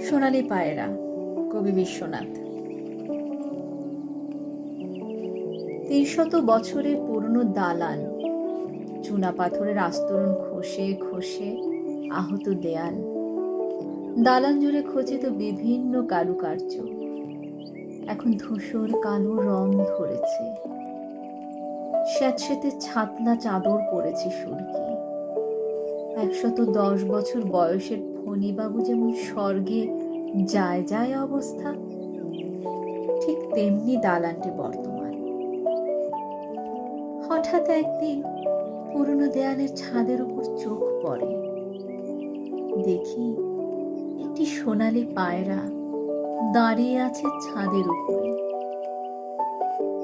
সোনালী পায়রা, কবি বিশ্বনাথ। ৩০০ বছরের পুরনো দালান, চুনা পাথরের আস্তরণ খসে খসে আহত দেয়াল, দালান জুড়ে খচিত বিভিন্ন কারুকার্য। এখন ধূসর কালো রং ধরেছে, স্যাঁতসেঁতে ছাতনা চাদর পড়েছে সুরকি। ১১০ বছর বয়সের ফণিবাবু যেমন স্বর্গে যায় যায় অবস্থা, ঠিক তেমনি দালানটি বর্তমান। হঠাৎ একদিন পুরনো দেয়ালের ছাদের উপর চোখ পড়ে, দেখি একটি সোনালী পায়রা দাঁড়িয়ে আছে ছাদের উপরে।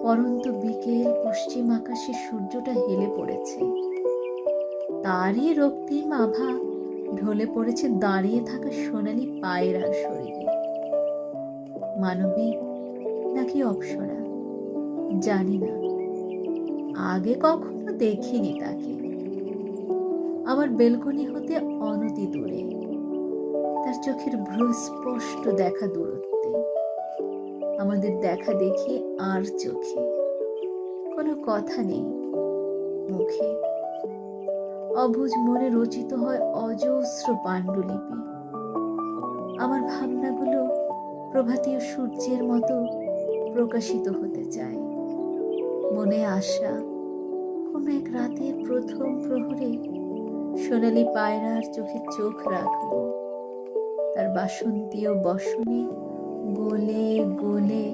পরন্ত বিকেল, পশ্চিম আকাশে সূর্যটা হেলে পড়েছে, তারই রক্তিম আভা ঢলে পড়েছে দাঁড়িয়ে থাকা সোনালী পায়রার শরীরে। মানবিক নাকি অপ্সরা জানি না, আগে কখনো দেখিনি তাকে। আমার বেলকনি হতে অনতি দূরে, তার চোখের ভ্রু স্পষ্ট দেখা দূরত্বে। আমাদের দেখা দেখি আর চোখে, কোনো কথা নেই মুখে। অবুঝ মনে রচিত হয় অজস্র পাণ্ডুলিপি। আমার ভাবনাগুলো প্রভাতীয় সূর্যের মতো প্রকাশিত হতে চায়। মনে আশা, কোনো এক রাতের প্রথম প্রহরে সোনালী পায়রার চোখে চোখ রাখব। তার বাসন্তীয় বসনে গলে গলে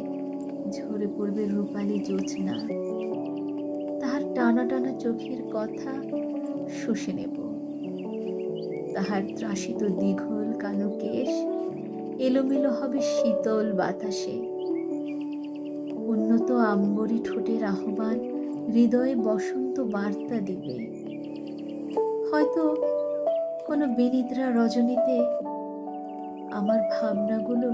ঝরে পড়বে রূপালী জোছনা। তাহার টানা টানা চোখের কথা শুষে নেব। তাহার ত্রাসিত দীঘল কালো কেশ এলোমেলো হবে শীতল বাতাসে। উন্নত আম্বরী ঠোঁটের আহ্বান হৃদয়ে বসন্ত বার্তা দিবে। হয়তো কোনো বিনিদ্রা রজনীতে আমার ভাবনাগুলো